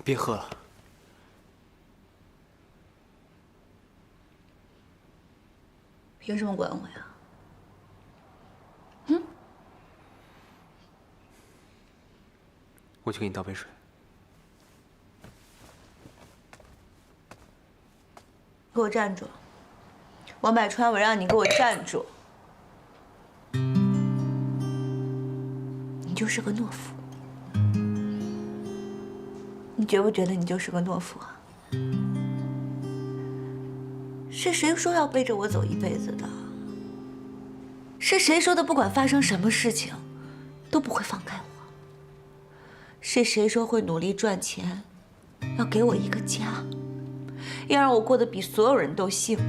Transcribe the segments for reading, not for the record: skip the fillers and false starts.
别喝了。凭什么管我呀？我去给你倒杯水。给我站住！王百川，我让你给我站住！你就是个懦夫，你觉不觉得你就是个懦夫啊？是谁说要背着我走一辈子的？是谁说的不管发生什么事情，都不会放开我？是谁说会努力赚钱，要给我一个家，要让我过得比所有人都幸福？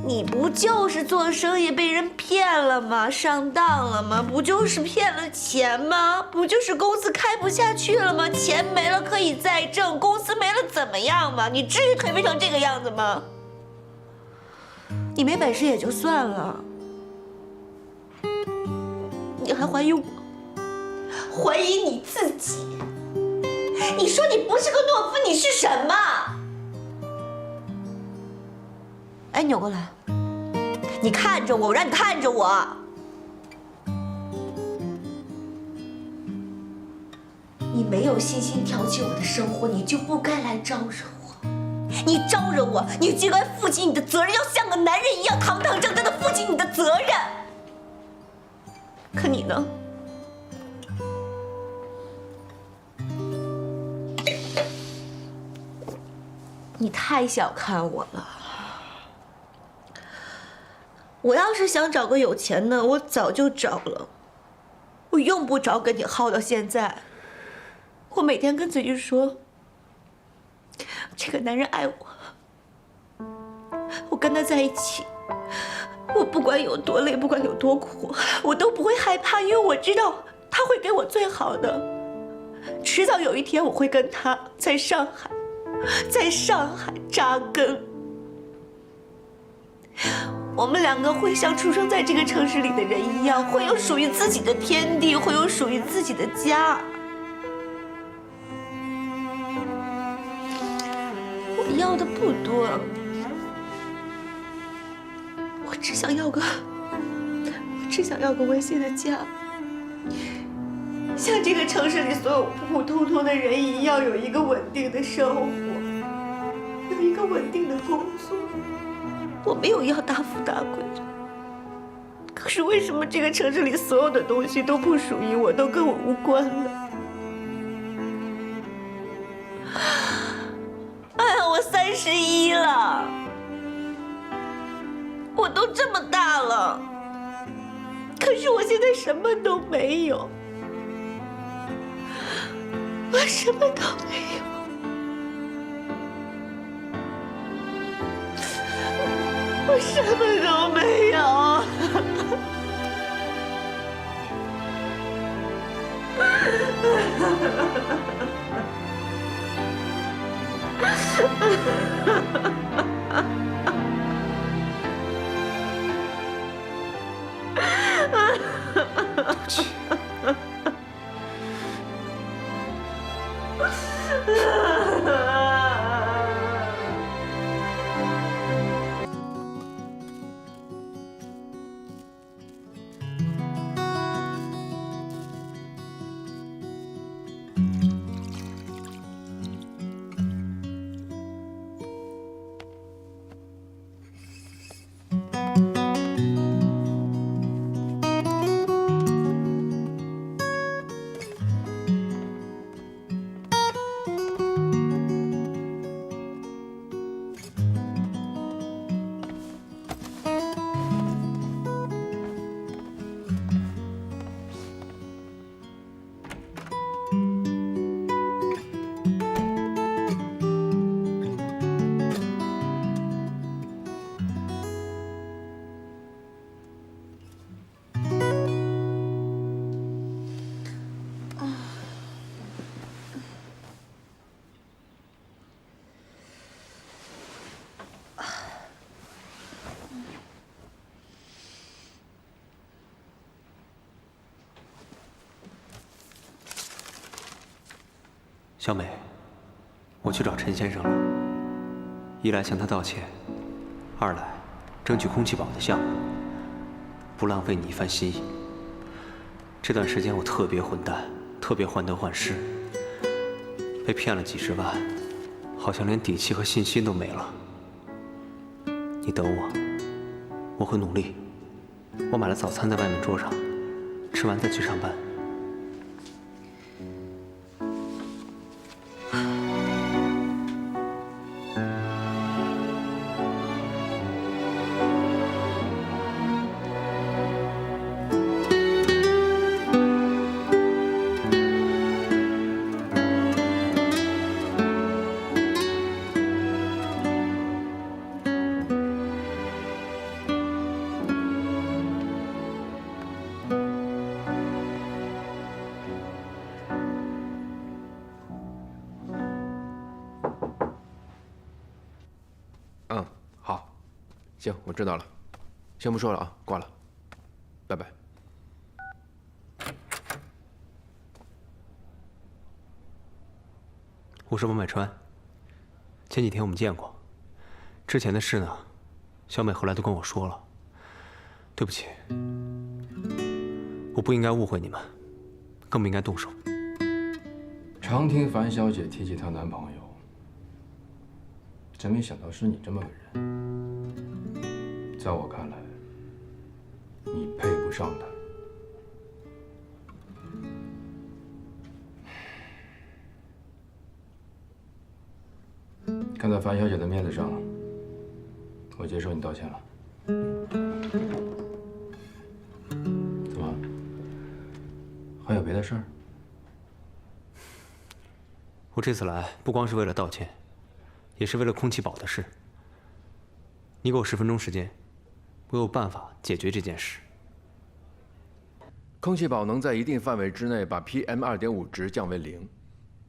你不就是做生意被人骗了吗？上当了吗？不就是骗了钱吗？不就是公司开不下去了吗？钱没了可以再挣，公司没了怎么样嘛？你至于颓废成这个样子吗？你没本事也就算了，你还怀疑我，怀疑你自己。你说你不是个懦夫，你是什么？哎，扭过来，你看着我，我让你看着我。你没有信心挑起我的生活，你就不该来招惹我。你招惹我，你就该负起你的责任，要像个男人一样堂堂正正的负起你的责任。可你呢？你太小看我了。我要是想找个有钱的，我早就找了，我用不着跟你耗到现在。我每天跟自己说，这个男人爱我，我跟他在一起，我不管有多累，不管有多苦，我都不会害怕，因为我知道他会给我最好的。迟早有一天，我会跟他在上海扎根。我们两个会像出生在这个城市里的人一样，会有属于自己的天地，会有属于自己的家。我要的不多，我只想要个温馨的家，像这个城市里所有普普通通的人一样，有一个稳定的生活，有一个稳定的工作。我没有要大富大贵，可是为什么这个城市里所有的东西都不属于我，都跟我无关呢？哎呀，我31了，我都这么大了，可是我现在什么都没有，我什么都没有。我什么都没有。对不起。小美，我去找陈先生了，一来向他道歉，二来争取空气宝的项目，不浪费你一番心意。这段时间我特别混蛋，特别患得患失，被骗了几十万，好像连底气和信心都没了。你等我，我会努力。我买了早餐在外面桌上，吃完再去上班。嗯，好，行，我知道了，先不说了啊，挂了，拜拜。我是王百川，前几天我们见过，之前的事呢，小美后来都跟我说了。对不起，我不应该误会你们，更不应该动手。常听樊小姐提起她男朋友，真没想到是你这么个人。在我看来，你配不上他。看在樊小姐的面子上，我接受你道歉了。怎么？还有别的事儿？我这次来不光是为了道歉，也是为了空气宝的事。你给我10分钟时间，我有办法解决这件事。空气宝能在一定范围之内把 PM2.5值降为0，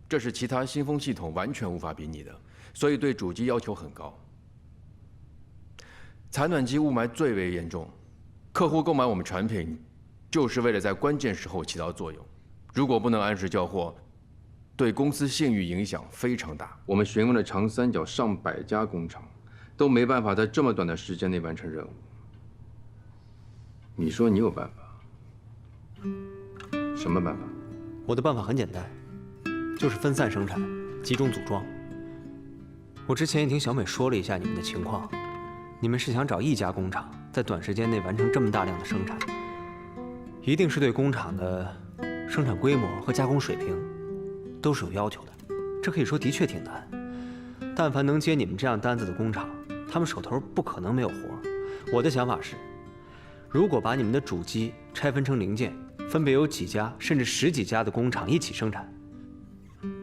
这是其他新风系统完全无法比拟的，所以对主机要求很高。采暖机雾霾最为严重，客户购买我们产品，就是为了在关键时候起到作用。如果不能按时交货，对公司信誉影响非常大。我们询问了长三角上百家工厂，都没办法在这么短的时间内完成任务。你说你有办法？什么办法？我的办法很简单，就是分散生产，集中组装。我之前也听小美说了一下你们的情况，你们是想找一家工厂在短时间内完成这么大量的生产，一定是对工厂的生产规模和加工水平都是有要求的。这可以说的确挺难。但凡能接你们这样单子的工厂，他们手头不可能没有活。我的想法是，如果把你们的主机拆分成零件，分别有几家甚至10几家的工厂一起生产，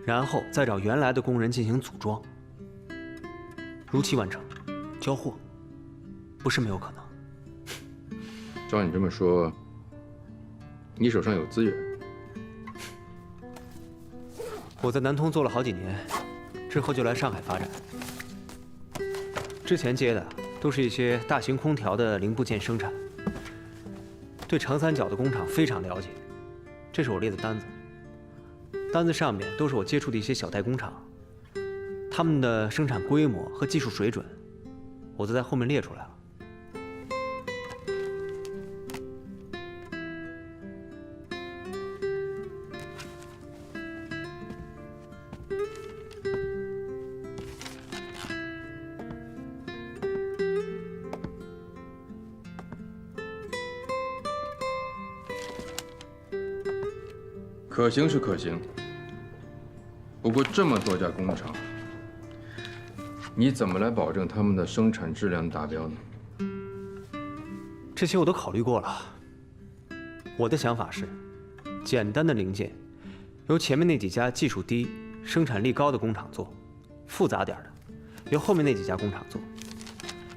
然后再找原来的工人进行组装，如期完成交货，不是没有可能。照你这么说，你手上有资源。我在南通做了好几年，之后就来上海发展。之前接的都是一些大型空调的零部件生产，对长三角的工厂非常了解。这是我列的单子，单子上面都是我接触的一些小代工厂，他们的生产规模和技术水准，我都在后面列出来了。可行是可行，不过这么多家工厂，你怎么来保证他们的生产质量达标呢？这些我都考虑过了。我的想法是，简单的零件由前面那几家技术低、生产力高的工厂做，复杂点的由后面那几家工厂做。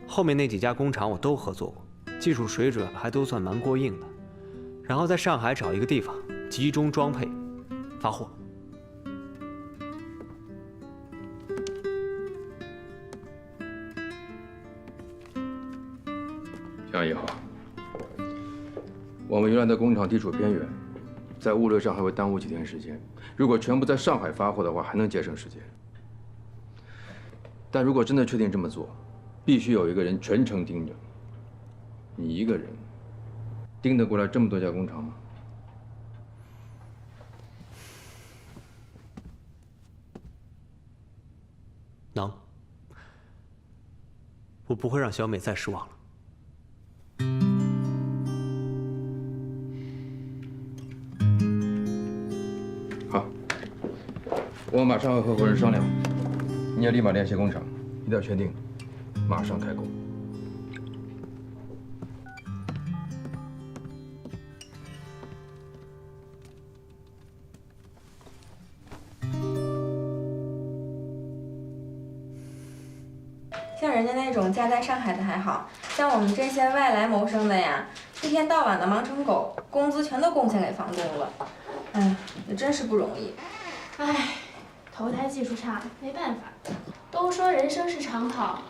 后面那几家工厂我都合作过，技术水准还都算蛮过硬的。然后在上海找一个地方集中装配，发货。这样也好。我们原来的工厂地处偏远，在物流上还会耽误几天时间。如果全部在上海发货的话，还能节省时间。但如果真的确定这么做，必须有一个人全程盯着。你一个人盯得过来这么多家工厂吗？能。我不会让小美再失望了。好，我马上和合伙人商量，你也立马联系工厂，一定要确定，马上开工。像人家那种家在上海的还好，像我们这些外来谋生的呀，一天到晚的忙成狗，工资全都贡献给房东了。哎，也真是不容易。唉，投胎技术差，没办法。都说人生是长跑，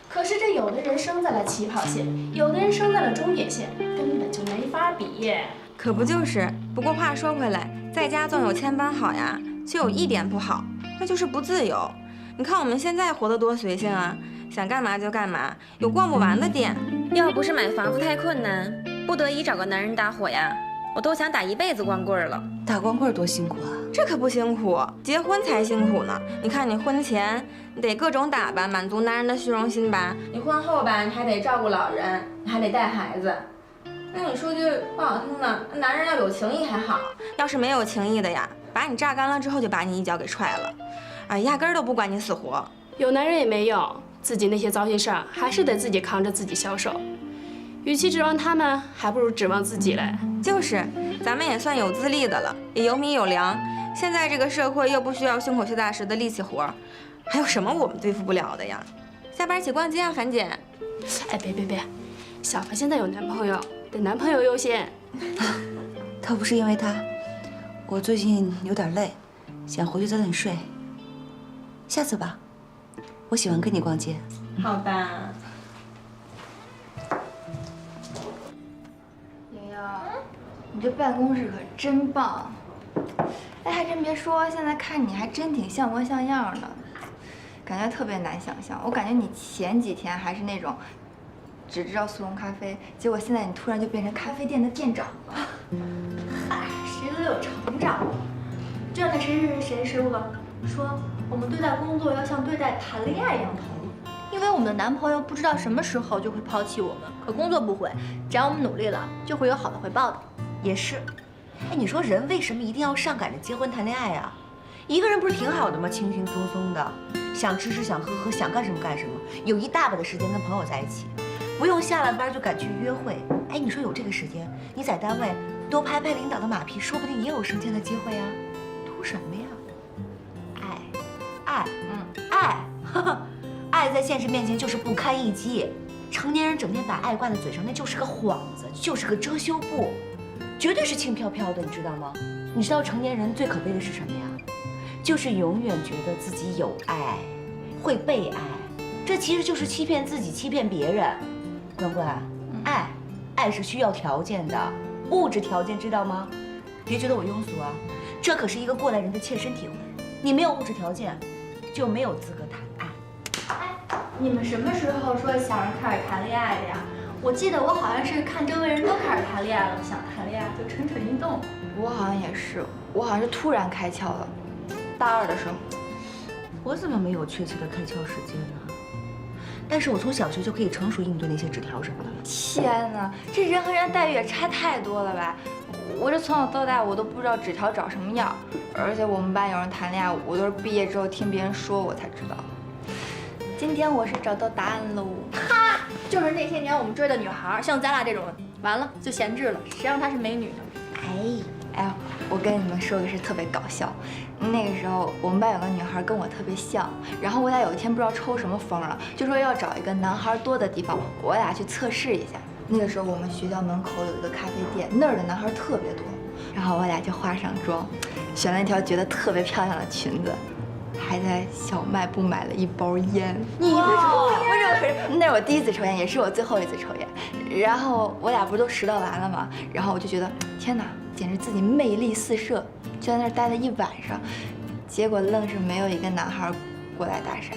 可是这有的人生在了起跑线，有的人生在了终点线，根本就没法比。可不就是？不过话说回来，在家纵有千般好呀，却有一点不好，那就是不自由。你看我们现在活得多随性啊！想干嘛就干嘛，有逛不完的店。要不是买房子太困难，不得已找个男人搭伙呀，我都想打一辈子光棍了。打光棍多辛苦啊！这可不辛苦，结婚才辛苦呢。你看你婚前你得各种打扮，满足男人的虚荣心吧；你婚后吧，你还得照顾老人，你还得带孩子。那你说句不好听的，男人要有情义还好，要是没有情义的呀，把你榨干了之后就把你一脚给踹了，哎，压根儿都不管你死活。有男人也没用，自己那些糟心事儿还是得自己扛着自己消受。与其指望他们，还不如指望自己嘞。就是，咱们也算有自立的了，也有米有粮。现在这个社会又不需要胸口碎大石的力气活，还有什么我们对付不了的呀？下班一起逛街啊，樊姐。哎，别，小凡现在有男朋友，得男朋友优先。倒不是因为他，我最近有点累，想回去早点睡。下次吧，我喜欢跟你逛街。好吧。莹莹，你这办公室可真棒。哎，还真别说，现在看你还真挺像模像样的，感觉特别难想象。我感觉你前几天还是那种只知道速溶咖啡，结果现在你突然就变成咖啡店的店长了。嗨，谁都有成长。就像那谁说过，说我们对待工作要像对待谈恋爱一样投入。因为我们的男朋友不知道什么时候就会抛弃我们，可工作不会，只要我们努力了，就会有好的回报的。也是，哎，你说人为什么一定要上赶着结婚谈恋爱啊？一个人不是挺好的吗？轻轻松松的，想吃吃，想喝喝，想干什么干什么，有一大把的时间跟朋友在一起，不用下了班就赶去约会。哎，你说有这个时间，你在单位多拍拍领导的马屁，说不定也有升迁的机会啊。图什么呀？爱，爱，爱在现实面前就是不堪一击。成年人整天把爱挂在嘴上，那就是个幌子，就是个遮羞布，绝对是轻飘飘的，你知道吗？你知道成年人最可悲的是什么呀？就是永远觉得自己有爱，会被爱，这其实就是欺骗自己，欺骗别人。关关，爱是需要条件的，物质条件知道吗？别觉得我庸俗啊，这可是一个过来人的切身体会。你没有物质条件，就没有资格谈爱。你们什么时候说想着开始谈恋爱的呀？我记得我好像是看周围人都开始谈恋爱了，想谈恋爱就蠢蠢欲动。我好像也是，我好像是突然开窍了。大二的时候，我怎么没有确切的开窍时间呢？但是我从小学就可以成熟应对那些纸条什么的了。天哪，这人和人待遇也差太多了吧？我这从小到大我都不知道纸条长什么样，而且我们班有人谈恋爱，我都是毕业之后听别人说我才知道。今天我是找到答案喽！哈，就是那些年我们追的女孩，像咱俩这种，完了就闲置了，谁让她是美女呢？哎，我跟你们说个事特别搞笑。那个时候我们班有个女孩跟我特别像，然后我俩有一天不知道抽什么风了，就说要找一个男孩多的地方，我俩去测试一下。那个时候我们学校门口有一个咖啡店，那儿的男孩特别多，然后我俩就化上妆，选了一条觉得特别漂亮的裙子，还在小卖部买了1包烟。你为什么？那是我第1次抽烟，也是我最后1次抽烟。然后我俩不是都拾掇完了吗？然后我就觉得天哪，简直自己魅力四射，就在那儿待了1晚上，结果愣是没有一个男孩过来搭讪。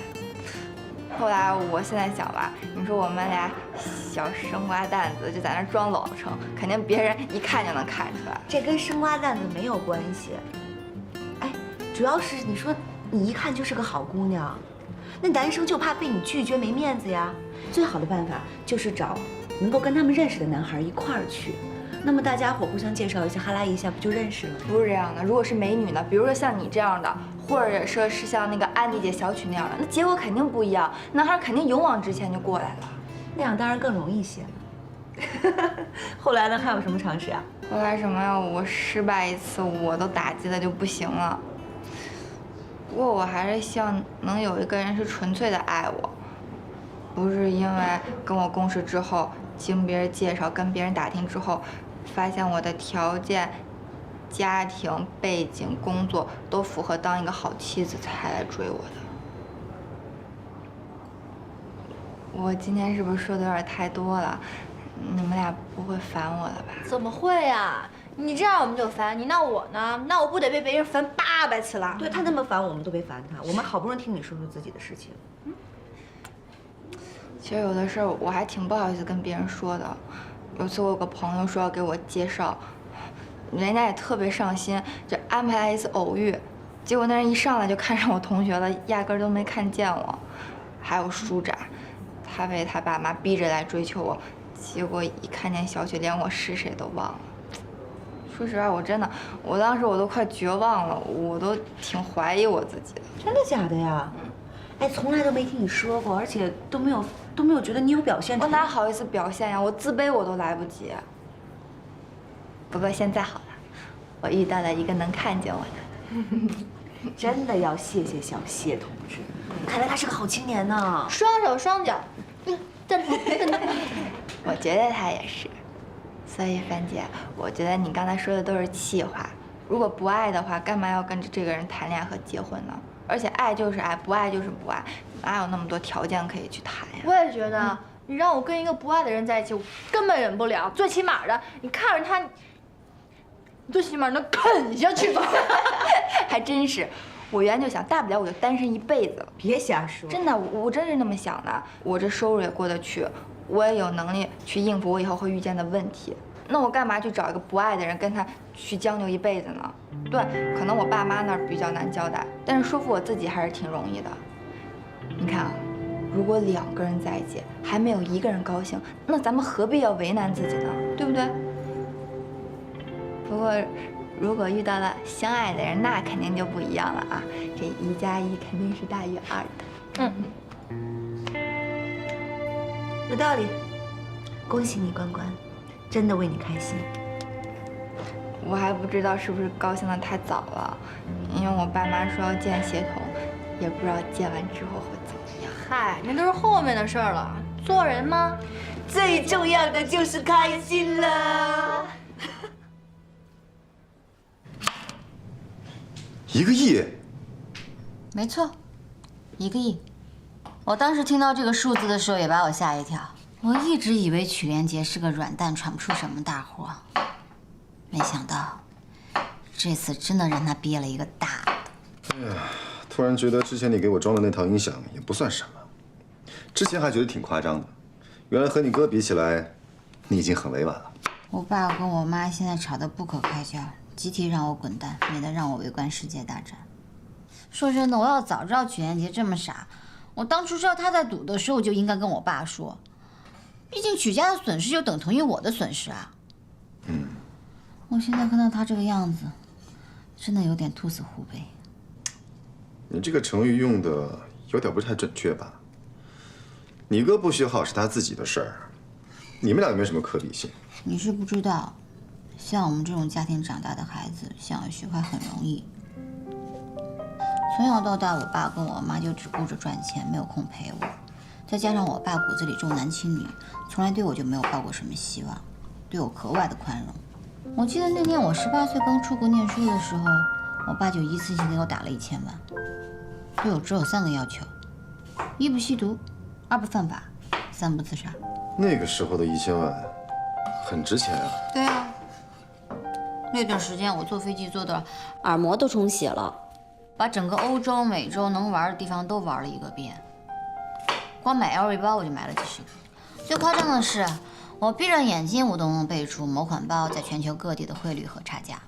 后来我现在想吧，你说我们俩小生瓜蛋子就在那儿装老成，肯定别人一看就能看出来。这跟生瓜蛋子没有关系。哎，主要是你说你一看就是个好姑娘，那男生就怕被你拒绝没面子呀。最好的办法就是找能够跟他们认识的男孩一块儿去，那么大家伙互相介绍一下，哈拉一下，不就认识了？不是这样的，如果是美女呢，比如说像你这样的，或者说是像那个安妮姐、小曲那样的，那结果肯定不一样，男孩肯定勇往直前就过来了。那样当然更容易些了。后来呢，还有什么尝试啊？后来什么呀？我失败1次，我都打击的就不行了。不过我还是希望能有一个人是纯粹的爱我，不是因为跟我共事之后，经别人介绍，跟别人打听之后，发现我的条件、家庭背景、工作都符合当一个好妻子才来追我的。我今天是不是说的有点太多了？你们俩不会烦我了吧？怎么会啊？你这样我们就烦，你闹我呢，那我不得被别人烦800次了？对他那么烦，我们都别烦他。我们好不容易听你说说自己的事情。其实有的事儿我还挺不好意思跟别人说的。有次我有个朋友说要给我介绍，人家也特别上心，就安排了1次偶遇。结果那人一上来就看上我同学了，压根儿都没看见我。还有舒展，他被他爸妈逼着来追求我，结果一看见小雪，连我是谁都忘了。说实话，我当时我都快绝望了，我都挺怀疑我自己的。真的假的呀？哎，从来都没听你说过，而且都没有觉得你有表现出来。我哪好意思表现呀？我自卑我都来不及。不过现在好了，我遇到了一个能看见我的。真的要谢谢小谢同志，看来他是个好青年呢。双手双脚，赞同。我觉得他也是。所以樊姐，我觉得你刚才说的都是气话。如果不爱的话，干嘛要跟着这个人谈恋爱和结婚呢？而且爱就是爱，不爱就是不爱，哪有那么多条件可以去谈呀？我也觉得，你让我跟一个不爱的人在一起，我根本忍不了。最起码的，你看着他，你最起码能啃下去吧？还真是，我原来就想，大不了我就单身一辈子了。别瞎说，真的，我真是那么想的。我这收入也过得去，我也有能力去应付我以后会遇见的问题。那我干嘛去找一个不爱的人，跟他去将就一辈子呢？对，可能我爸妈那儿比较难交代，但是说服我自己还是挺容易的。你看啊，如果2个人在一起，还没有1个人高兴，那咱们何必要为难自己呢？对不对？不过，如果遇到了相爱的人，那肯定就不一样了啊！这1加1肯定是大于2的。有道理。恭喜你，关关，真的为你开心。我还不知道是不是高兴的太早了，因为我爸妈说要见协同，也不知道见完之后会怎么样。嗨，那都是后面的事儿了。做人嘛，最重要的就是开心了。1个亿？没错，1个亿。我当时听到这个数字的时候，也把我吓一跳。我一直以为曲连杰是个软蛋，闯不出什么大祸，没想到这次真的让他憋了一个大的。哎呀，突然觉得之前你给我装的那套音响也不算什么，之前还觉得挺夸张的，原来和你哥比起来，你已经很委婉了。我爸跟我妈现在吵得不可开交，集体让我滚蛋，免得让我围观世界大战。说真的，我要早知道曲连杰这么傻，我当初知道他在赌的时候，我就应该跟我爸说。毕竟曲家的损失就等同于我的损失啊。我现在看到他这个样子，真的有点兔死狐悲。你这个成语用的有点不太准确吧？你哥不学好是他自己的事儿，你们俩又没什么可比性。你是不知道，像我们这种家庭长大的孩子，想要学坏很容易。从小到大，我爸跟我妈就只顾着赚钱，没有空陪我。再加上我爸骨子里重男轻女，从来对我就没有抱过什么希望，对我格外的宽容。我记得那年我18岁刚出国念书的时候，我爸就一次性给我打了1000万。对我只有3个要求：一不吸毒，二不犯法，三不自杀。那个时候的1000万，很值钱啊。对啊，那段时间我坐飞机坐的耳膜都充血了。把整个欧洲、美洲能玩的地方都玩了一个遍。光买 LV 包我就买了几10个。最夸张的是，我闭着眼睛我都能背出某款包在全球各地的汇率和差价。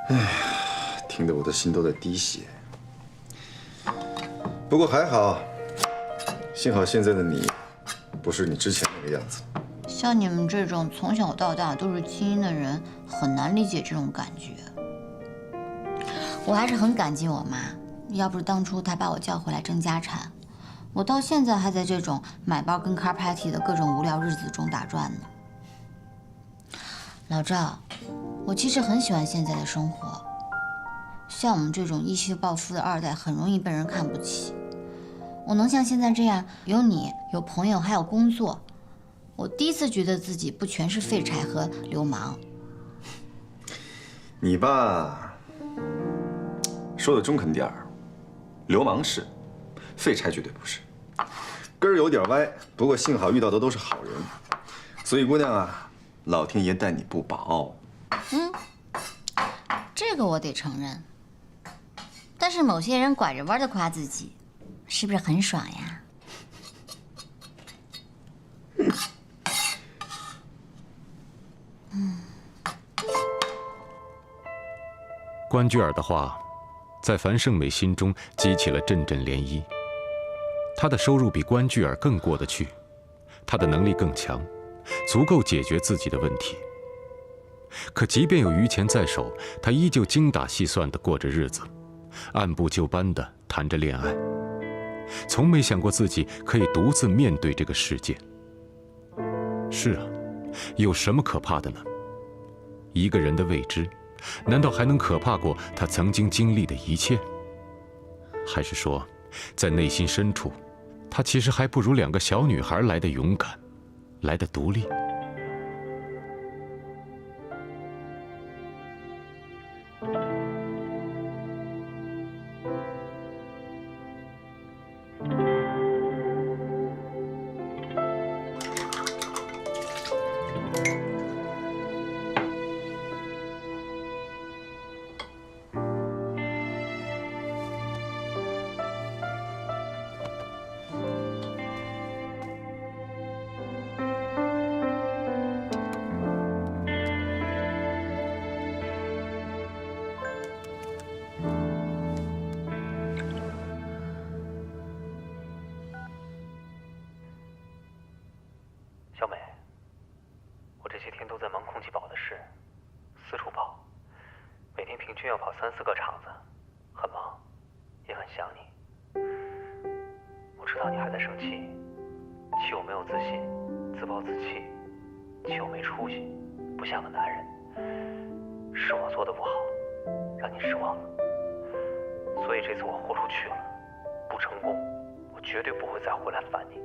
唉，听得我的心都在滴血。不过还好，幸好现在的你，不是你之前那个样子。像你们这种从小到大都是精英的人，很难理解这种感觉。我还是很感激我妈，要不是当初她把我叫回来争家产，我到现在还在这种买包跟 car party 的各种无聊日子中打转呢。老赵，我其实很喜欢现在的生活。像我们这种一夕暴富的2代，很容易被人看不起。我能像现在这样，有你，有朋友，还有工作。我第一次觉得自己不全是废柴和流氓。你吧，说的中肯点儿，流氓是，废柴绝对不是，根儿有点歪。不过幸好遇到的都是好人，所以姑娘啊，老天爷待你不薄。这个我得承认。但是某些人拐着弯的夸自己，是不是很爽呀？关雎尔的话，在樊胜美心中激起了阵阵涟漪。她的收入比关雎尔更过得去，她的能力更强，足够解决自己的问题。可即便有余钱在手，她依旧精打细算地过着日子，按部就班地谈着恋爱，从没想过自己可以独自面对这个世界。是啊，有什么可怕的呢？一个人的未知，难道还能可怕过他曾经经历的一切？还是说，在内心深处，他其实还不如2个小女孩来得勇敢，来得独立？小美，我这些天都在忙空气宝的事，四处跑，每天平均要跑3、4个厂子，很忙，也很想你。我知道你还在生气，气我没有自信，自暴自弃，气我没出息，不像个男人。是我做的不好，让你失望了。所以这次我豁出去了，不成功，我绝对不会再回来烦你。